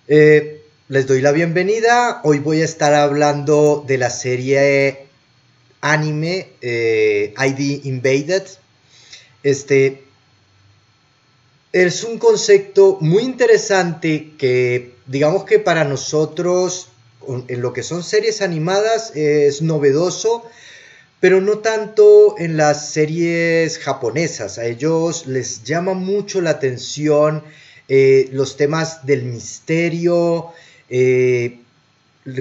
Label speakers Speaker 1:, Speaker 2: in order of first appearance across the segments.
Speaker 1: Les doy la bienvenida. Hoy voy a estar hablando de la serie anime ID Invaded. Este es un concepto muy interesante que, digamos que para nosotros, en lo que son series animadas, es novedoso, pero no tanto en las series japonesas. A ellos les llama mucho la atención los temas del misterio, eh,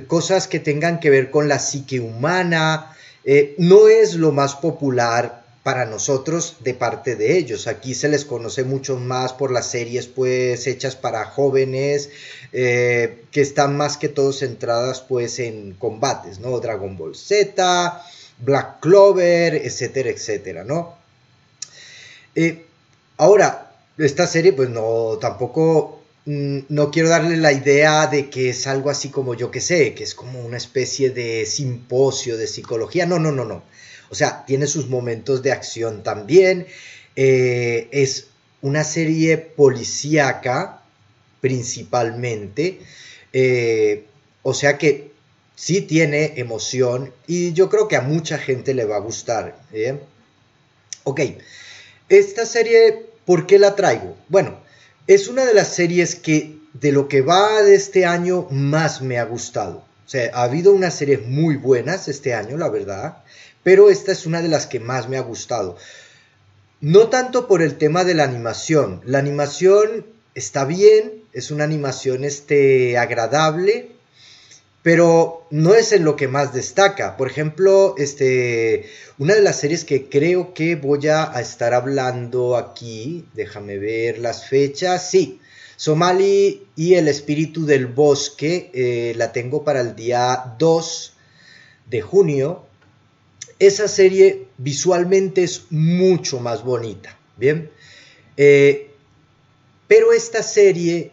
Speaker 1: cosas que tengan que ver con la psique humana. No es lo más popular para nosotros de parte de ellos. Aquí se les conoce mucho más por las series pues hechas para jóvenes, que están más que todo centradas pues en combates, ¿no? Dragon Ball Z, Black Clover, etcétera, etcétera, ¿no? Eh, Ahora, esta serie, pues no, tampoco, no quiero darle la idea de que es algo así como yo que sé, que es como una especie de simposio de psicología. No, no, no, no. O sea, tiene sus momentos de acción también. Es una serie policíaca, principalmente. Eh, o sea que sí tiene emoción y yo creo que a mucha gente le va a gustar. Ok, esta serie, ¿por qué la traigo? Bueno, es una de las series que de lo que va de este año más me ha gustado. O sea, ha habido unas series muy buenas este año, la verdad, pero esta es una de las que más me ha gustado. No tanto por el tema de la animación está bien, es una animación agradable, pero no es en lo que más destaca. Por ejemplo, una de las series que creo que voy a estar hablando aquí, déjame ver las fechas, sí, Somali y el espíritu del bosque, la tengo para el día 2 de junio. Esa serie visualmente es mucho más bonita, ¿bien? Eh, pero esta serie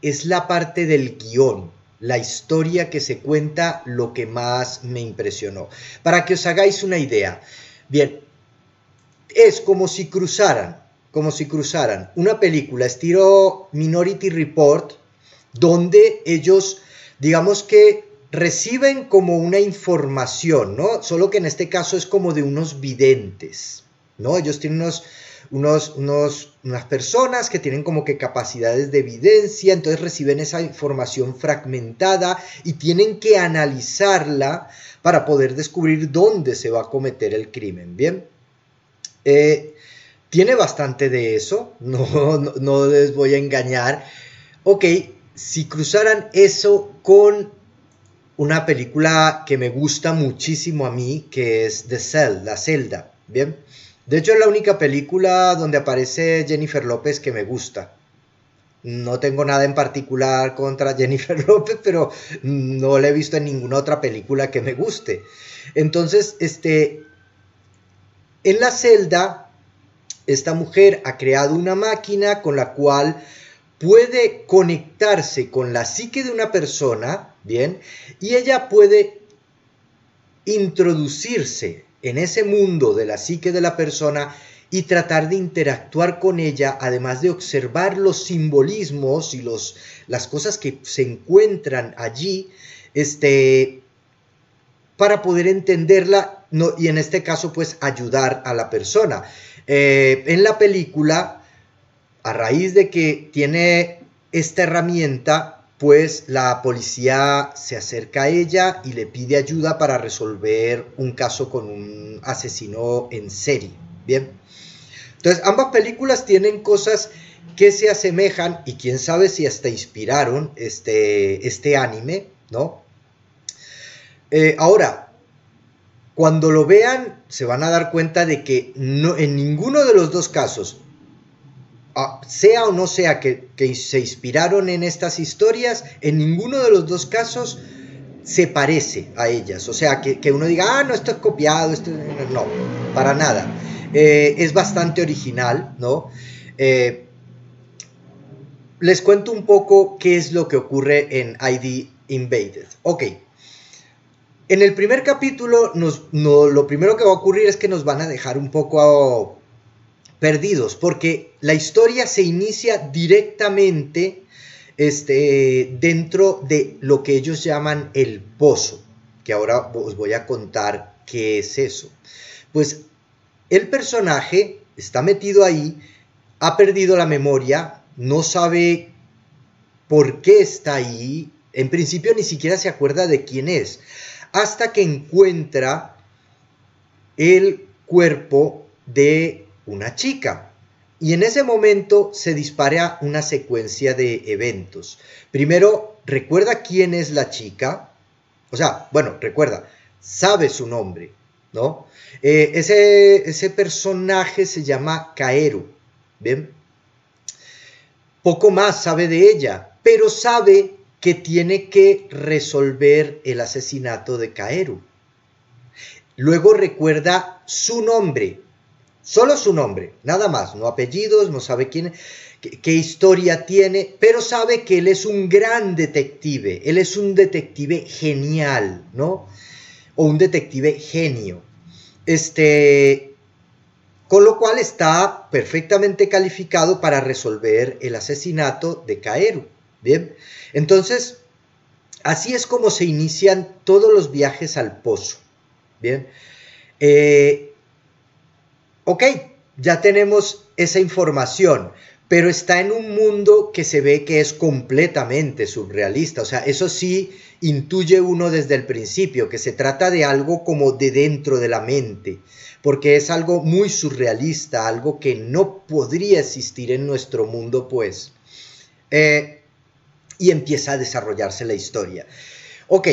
Speaker 1: es la parte del guión, la historia que se cuenta, lo que más me impresionó. Para que os hagáis una idea, bien, es como si cruzaran una película estilo Minority Report, donde ellos, digamos que reciben como una información, ¿no? Solo que en este caso es como de unos videntes, ¿no? Ellos tienen unas personas que tienen como que capacidades de evidencia, entonces reciben esa información fragmentada y tienen que analizarla para poder descubrir dónde se va a cometer el crimen, ¿bien? Eh, Tiene bastante de eso, no les voy a engañar. Ok, si cruzaran eso con una película que me gusta muchísimo a mí, que es The Cell, La Celda, ¿bien? De hecho es la única película donde aparece Jennifer López que me gusta. No tengo nada en particular contra Jennifer López, pero no la he visto en ninguna otra película que me guste. Entonces, en La Celda, esta mujer ha creado una máquina con la cual puede conectarse con la psique de una persona, ¿bien? Y ella puede introducirse en ese mundo de la psique de la persona y tratar de interactuar con ella, además de observar los simbolismos y las cosas que se encuentran allí, para poder entenderla, no, y en este caso pues ayudar a la persona. En la película, a raíz de que tiene esta herramienta, pues la policía se acerca a ella y le pide ayuda para resolver un caso con un asesino en serie. Bien. Entonces, ambas películas tienen cosas que se asemejan y quién sabe si hasta inspiraron este anime, ¿no? Ahora, cuando lo vean, se van a dar cuenta de que no, en ninguno de los dos casos, sea o no sea que se inspiraron en estas historias, en ninguno de los dos casos se parece a ellas. O sea, que uno diga, no, esto es copiado, esto no, para nada. Es bastante original, ¿no? Eh, Les cuento un poco qué es lo que ocurre en ID Invaded. Ok, en el primer capítulo, lo primero que va a ocurrir es que nos van a dejar un poco perdidos, porque la historia se inicia directamente dentro de lo que ellos llaman el pozo, que ahora os voy a contar qué es eso. Pues el personaje está metido ahí, ha perdido la memoria, no sabe por qué está ahí, en principio ni siquiera se acuerda de quién es, hasta que encuentra el cuerpo de una chica. Y en ese momento se dispara una secuencia de eventos. Primero, recuerda quién es la chica. O sea, bueno, recuerda, sabe su nombre, ¿no? Ese personaje se llama Kaeru, ¿bien? Poco más sabe de ella, pero sabe que tiene que resolver el asesinato de Kaeru. Luego recuerda su nombre, solo su nombre, nada más, no apellidos, no sabe qué historia tiene, pero sabe que él es un gran detective, él es un detective genial, ¿no? O un detective genio. Con lo cual está perfectamente calificado para resolver el asesinato de Kaeru. Bien, entonces, así es como se inician todos los viajes al pozo. Bien, ok, ya tenemos esa información, pero está en un mundo que se ve que es completamente surrealista. O sea, eso sí intuye uno desde el principio, que se trata de algo como de dentro de la mente, porque es algo muy surrealista, algo que no podría existir en nuestro mundo, pues. Y empieza a desarrollarse la historia. Ok,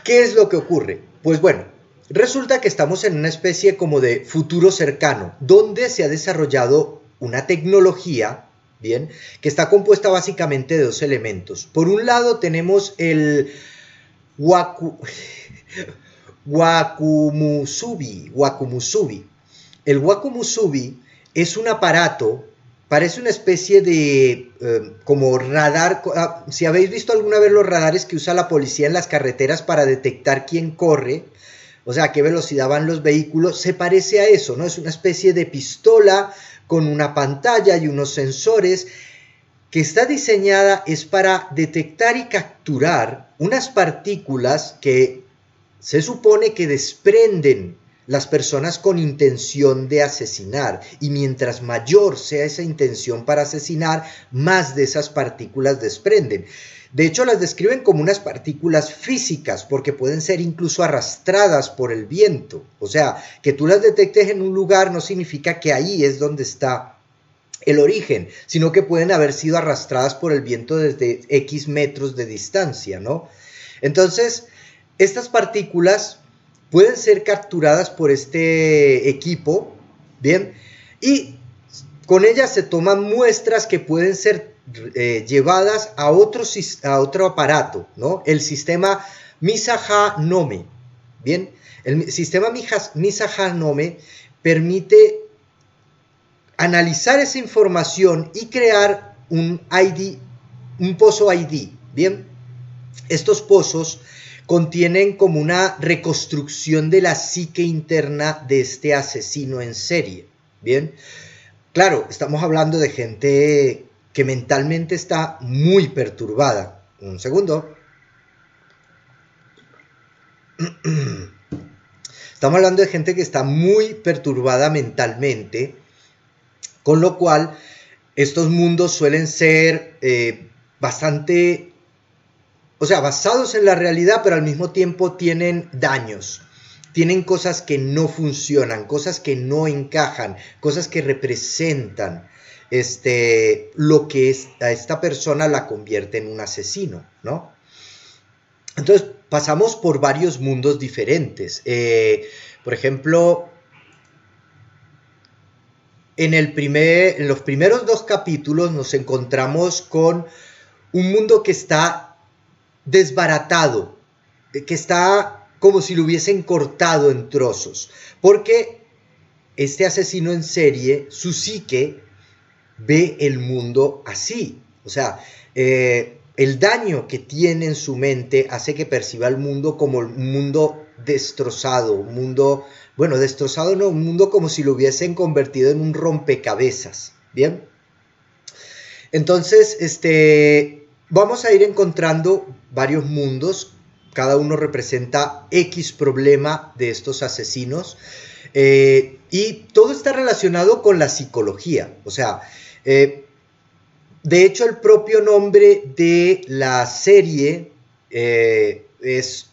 Speaker 1: ¿qué es lo que ocurre? Pues bueno, resulta que estamos en una especie como de futuro cercano, donde se ha desarrollado una tecnología, bien, que está compuesta básicamente de dos elementos. Por un lado tenemos el Wakumusubi. El Wakumusubi es un aparato, parece una especie de como radar. Si habéis visto alguna vez los radares que usa la policía en las carreteras para detectar quién corre, o sea, a qué velocidad van los vehículos, se parece a eso, ¿no? Es una especie de pistola con una pantalla y unos sensores que está diseñada es para detectar y capturar unas partículas que se supone que desprenden las personas con intención de asesinar, y mientras mayor sea esa intención para asesinar, más de esas partículas desprenden. De hecho, las describen como unas partículas físicas, porque pueden ser incluso arrastradas por el viento. O sea, que tú las detectes en un lugar no significa que ahí es donde está el origen, sino que pueden haber sido arrastradas por el viento desde X metros de distancia, ¿no? Entonces, estas partículas pueden ser capturadas por este equipo, ¿bien? Y con ellas se toman muestras que pueden ser llevadas a otro aparato, ¿no? El sistema Misaha-Nome, ¿bien? El sistema Misaha-Nome permite analizar esa información y crear un ID, un pozo ID, ¿bien? Estos pozos contienen como una reconstrucción de la psique interna de este asesino en serie, ¿bien? Claro, estamos hablando de gente que mentalmente está muy perturbada. Un segundo. Estamos hablando de gente que está muy perturbada mentalmente, con lo cual estos mundos suelen ser bastante, o sea, basados en la realidad, pero al mismo tiempo tienen daños. Tienen cosas que no funcionan, cosas que no encajan, cosas que representan lo que a esta persona la convierte en un asesino, ¿no? Entonces pasamos por varios mundos diferentes. Por ejemplo, en los primeros dos capítulos nos encontramos con un mundo que está desbaratado, que está como si lo hubiesen cortado en trozos, porque este asesino en serie, su psique, ve el mundo así. O sea, el daño que tiene en su mente hace que perciba el mundo como un mundo destrozado, un mundo, bueno, destrozado no, un mundo como si lo hubiesen convertido en un rompecabezas, ¿bien? Entonces, vamos a ir encontrando varios mundos, cada uno representa X problema de estos asesinos, y todo está relacionado con la psicología, o sea, de hecho el propio nombre de la serie es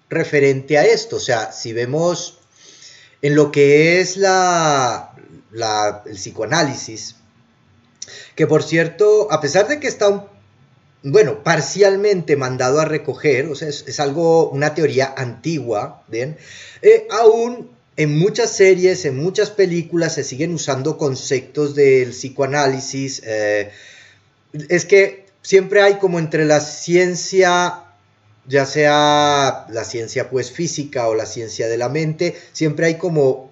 Speaker 1: referente a esto, o sea, si vemos en lo que es el psicoanálisis, que por cierto, a pesar de que está bueno, parcialmente mandado a recoger, o sea, es algo, una teoría antigua, ¿bien? Aún en muchas series, en muchas películas se siguen usando conceptos del psicoanálisis. Es que siempre hay como entre la ciencia, ya sea la ciencia pues física o la ciencia de la mente, siempre hay como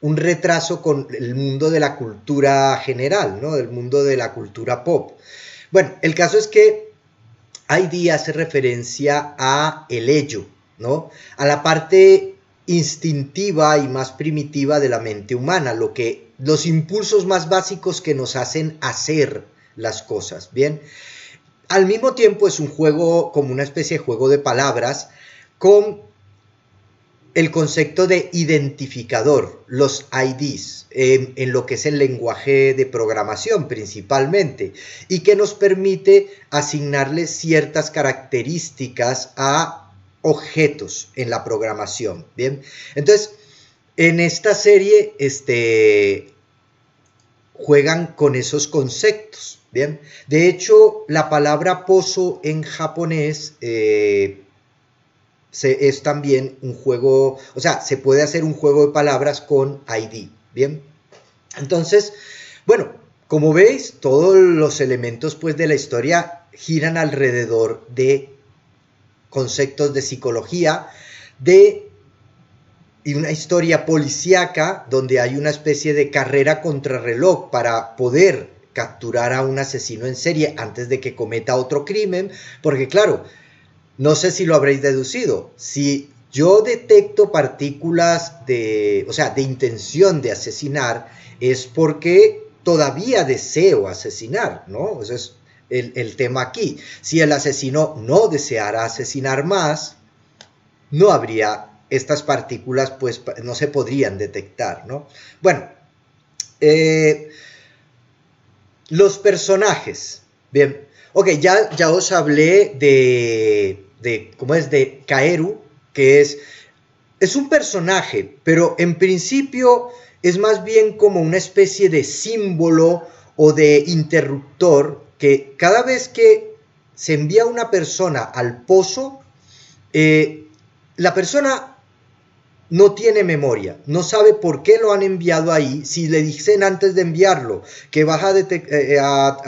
Speaker 1: un retraso con el mundo de la cultura general, ¿no? El mundo de la cultura pop. Bueno, el caso es que ID hace referencia a el ello, ¿no? A la parte instintiva y más primitiva de la mente humana, los impulsos más básicos que nos hacen hacer las cosas, ¿bien? Al mismo tiempo es un juego, como una especie de juego de palabras, con el concepto de identificador, los IDs, en lo que es el lenguaje de programación principalmente, y que nos permite asignarle ciertas características a objetos en la programación. Bien, entonces en esta serie juegan con esos conceptos. Bien, de hecho la palabra pozo en japonés es también un juego, o sea, se puede hacer un juego de palabras con ID, ¿bien? Entonces, bueno, como veis, todos los elementos pues de la historia giran alrededor de conceptos de psicología, y una historia policíaca donde hay una especie de carrera contrarreloj para poder capturar a un asesino en serie antes de que cometa otro crimen, porque claro, no sé si lo habréis deducido. Si yo detecto partículas de intención de asesinar, es porque todavía deseo asesinar, ¿no? Ese es el tema aquí. Si el asesino no deseara asesinar más, no habría estas partículas, pues no se podrían detectar, ¿no? Bueno, los personajes. Bien, ok, ya os hablé ¿cómo es? De Kaeru, que es un personaje, pero en principio es más bien como una especie de símbolo o de interruptor que cada vez que se envía una persona al pozo, la persona no tiene memoria, no sabe por qué lo han enviado ahí, si le dicen antes de enviarlo que vas a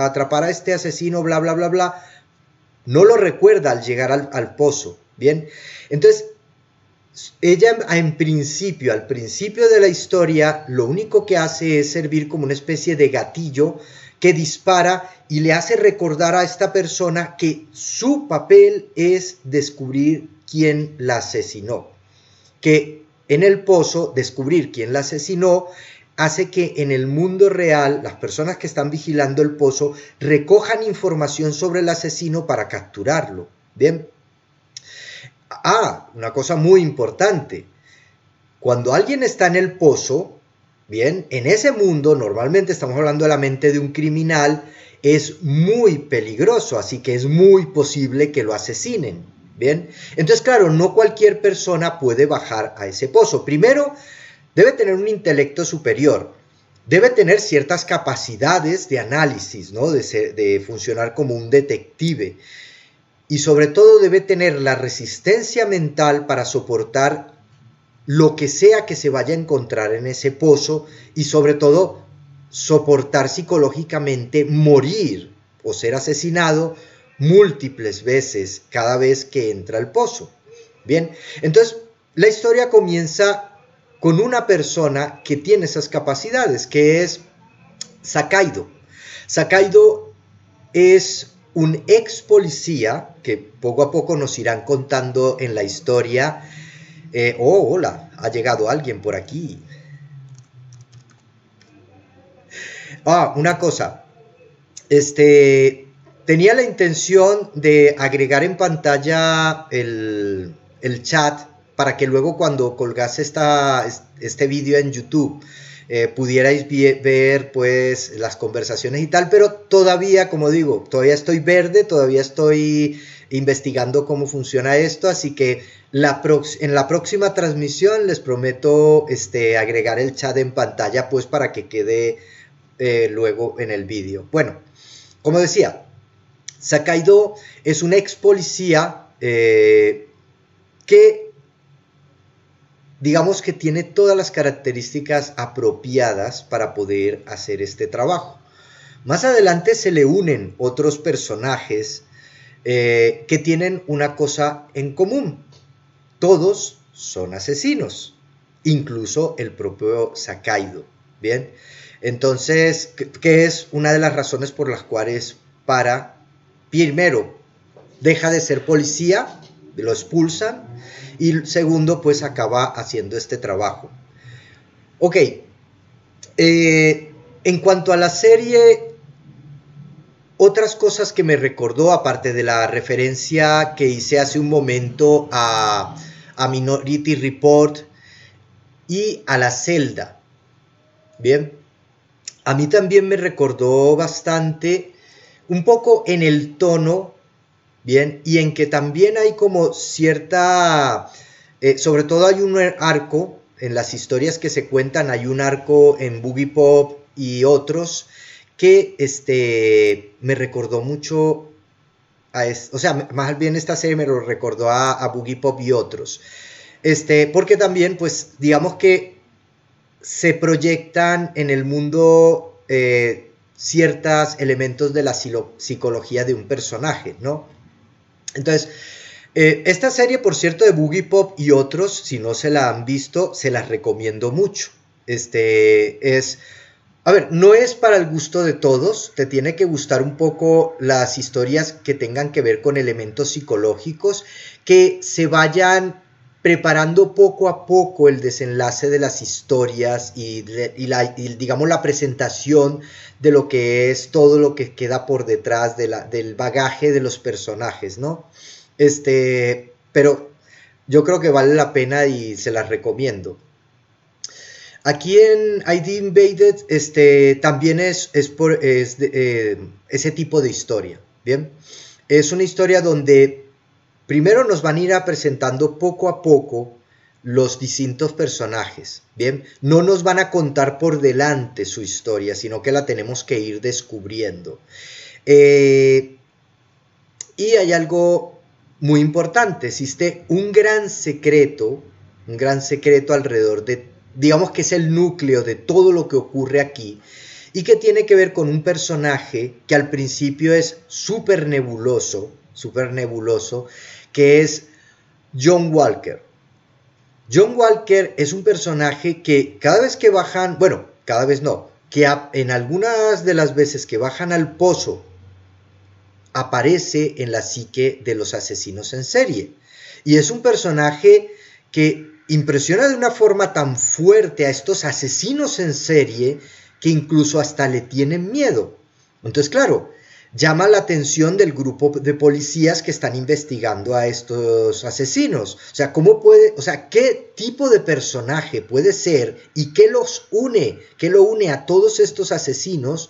Speaker 1: atrapar a este asesino, bla, bla, bla, bla, no lo recuerda al llegar al pozo, ¿bien? Entonces, ella al principio de la historia, lo único que hace es servir como una especie de gatillo que dispara y le hace recordar a esta persona que su papel es descubrir quién la asesinó, que en el pozo descubrir quién la asesinó hace que en el mundo real las personas que están vigilando el pozo recojan información sobre el asesino para capturarlo. Bien. Una cosa muy importante. Cuando alguien está en el pozo, bien, en ese mundo, normalmente estamos hablando de la mente de un criminal, es muy peligroso, así que es muy posible que lo asesinen. Bien, entonces claro, no cualquier persona puede bajar a ese pozo. Primero, debe tener un intelecto superior, debe tener ciertas capacidades de análisis, ¿no? De funcionar como un detective, y sobre todo debe tener la resistencia mental para soportar lo que sea que se vaya a encontrar en ese pozo, y sobre todo soportar psicológicamente morir o ser asesinado múltiples veces cada vez que entra al pozo. Bien, entonces la historia comienza con una persona que tiene esas capacidades, que es Sakaido. Sakaido es un ex policía que poco a poco nos irán contando en la historia. Hola, ha llegado alguien por aquí. Una cosa, tenía la intención de agregar en pantalla el chat para que luego cuando colgase este vídeo en YouTube pudierais ver pues las conversaciones y tal, pero todavía, como digo, todavía estoy verde, todavía estoy investigando cómo funciona esto, así que en la próxima transmisión les prometo agregar el chat en pantalla pues para que quede luego en el vídeo. Bueno, como decía, Sakaido es un ex policía que digamos que tiene todas las características apropiadas para poder hacer este trabajo. Más adelante se le unen otros personajes que tienen una cosa en común. Todos son asesinos, incluso el propio Sakaido. Bien, entonces, ¿qué es una de las razones por las cuales primero, deja de ser policía, lo expulsan, y segundo, pues acaba haciendo este trabajo. Ok, en cuanto a la serie, otras cosas que me recordó, aparte de la referencia que hice hace un momento a Minority Report y a La Celda, bien, a mí también me recordó bastante, un poco en el tono, bien, y en que también hay como cierta, sobre todo hay un arco, en las historias que se cuentan, hay un arco en Boogie Pop y otros, que me recordó mucho o sea, más bien esta serie me lo recordó a Boogie Pop y otros. Porque también, pues, digamos que se proyectan en el mundo ciertos elementos de la psicología de un personaje, ¿no? Entonces, esta serie, por cierto, de Boogie Pop y otros, si no se la han visto, se las recomiendo mucho. A ver, no es para el gusto de todos, te tiene que gustar un poco las historias que tengan que ver con elementos psicológicos, que se vayan preparando poco a poco el desenlace de las historias y digamos la presentación de lo que es todo lo que queda por detrás del bagaje de los personajes, ¿no? Pero yo creo que vale la pena y se las recomiendo. Aquí en ID Invaded también es ese tipo de historia, ¿bien? Es una historia donde primero nos van a ir presentando poco a poco los distintos personajes, ¿bien? No nos van a contar por delante su historia, sino que la tenemos que ir descubriendo. Y hay algo muy importante, existe un gran secreto alrededor de, digamos que es el núcleo de todo lo que ocurre aquí, y que tiene que ver con un personaje que al principio es súper nebuloso, que es John Walker. John Walker es un personaje que cada vez que bajan, bueno, cada vez no, que en algunas de las veces que bajan al pozo, aparece en la psique de los asesinos en serie. Y es un personaje que impresiona de una forma tan fuerte a estos asesinos en serie que incluso hasta le tienen miedo. Entonces, claro, llama la atención del grupo de policías que están investigando a estos asesinos. O sea, ¿qué tipo de personaje puede ser y qué lo une a todos estos asesinos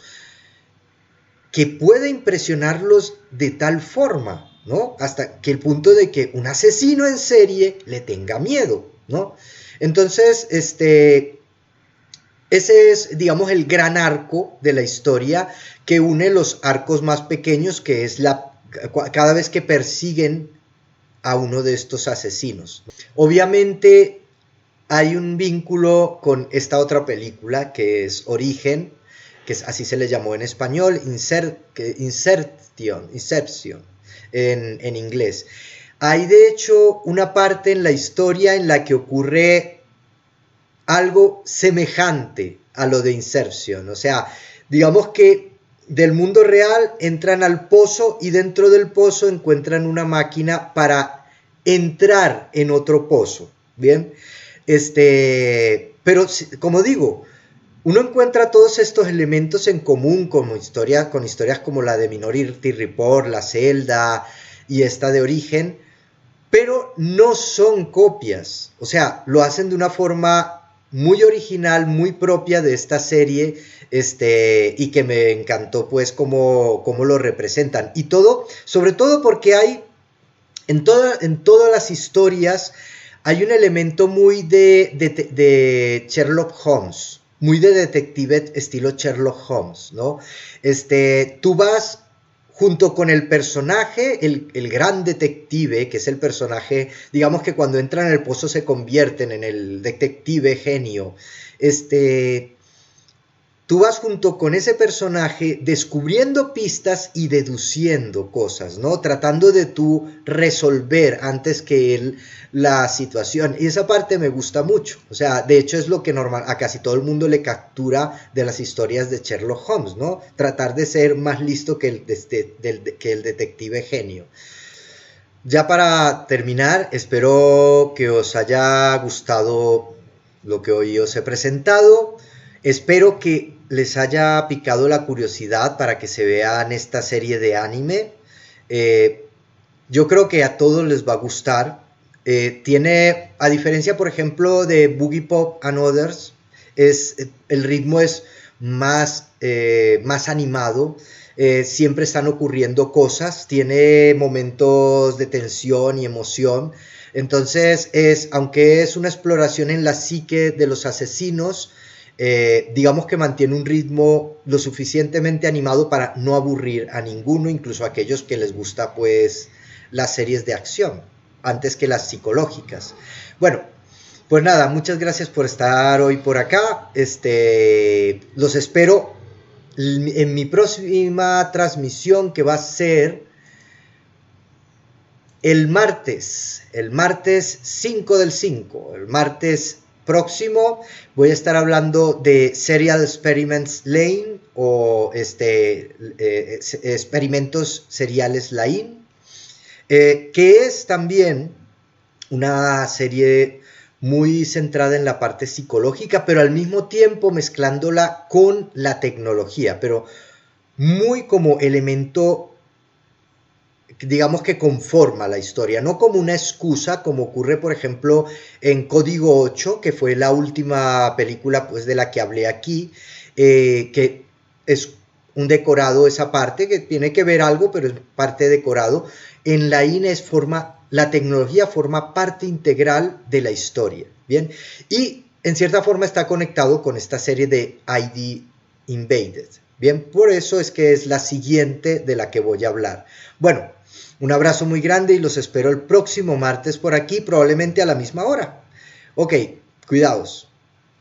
Speaker 1: que puede impresionarlos de tal forma, ¿no? Hasta que el punto de que un asesino en serie le tenga miedo, ¿no? Entonces, ese es, digamos, el gran arco de la historia que une los arcos más pequeños, que es cada vez que persiguen a uno de estos asesinos. Obviamente hay un vínculo con esta otra película que es Origen, que así se le llamó en español, Inception en inglés. Hay de hecho una parte en la historia en la que ocurre algo semejante a lo de Inception. O sea, digamos que del mundo real entran al pozo y dentro del pozo encuentran una máquina para entrar en otro pozo. Bien, pero como digo, uno encuentra todos estos elementos en común con historias como la de Minority Report, La Celda y esta de Origen, pero no son copias. O sea, lo hacen de una forma muy original, muy propia de esta serie, y que me encantó pues cómo lo representan. Y todo, sobre todo porque hay en todas las historias hay un elemento muy de Sherlock Holmes, muy de detective estilo Sherlock Holmes, ¿no? Tú vas junto con el personaje, el gran detective, que es el personaje, digamos que cuando entran en el pozo se convierten en el detective genio, tú vas junto con ese personaje descubriendo pistas y deduciendo cosas, ¿no? Tratando de tú resolver antes que él la situación. Y esa parte me gusta mucho. O sea, de hecho es lo que a casi todo el mundo le captura de las historias de Sherlock Holmes, ¿no? Tratar de ser más listo que el detective genio. Ya para terminar, espero que os haya gustado lo que hoy os he presentado. Espero que les haya picado la curiosidad para que se vean esta serie de anime. Eh, yo creo que a todos les va a gustar. Tiene, a diferencia, por ejemplo, de Boogie Pop and Others, el ritmo es más animado. Siempre están ocurriendo cosas, tiene momentos de tensión y emoción. Entonces, aunque es una exploración en la psique de los asesinos, digamos que mantiene un ritmo lo suficientemente animado para no aburrir a ninguno, incluso a aquellos que les gusta pues las series de acción, antes que las psicológicas. Bueno, pues nada, muchas gracias por estar hoy por acá. Los espero en mi próxima transmisión, que va a ser el martes 5 del 5, el martes próximo. Voy a estar hablando de Serial Experiments Lain, o experimentos seriales Lain, que es también una serie muy centrada en la parte psicológica, pero al mismo tiempo mezclándola con la tecnología, pero muy como elemento, digamos, que conforma la historia, no como una excusa, como ocurre por ejemplo en Código 8, que fue la última película pues de la que hablé aquí, que es un decorado esa parte, que tiene que ver algo, pero es parte decorado. En la INES la tecnología forma parte integral de la historia, ¿bien? Y en cierta forma está conectado con esta serie de ID Invaded, ¿bien? Por eso es que es la siguiente de la que voy a hablar. Bueno, un abrazo muy grande y los espero el próximo martes por aquí, probablemente a la misma hora. Ok, cuidaos.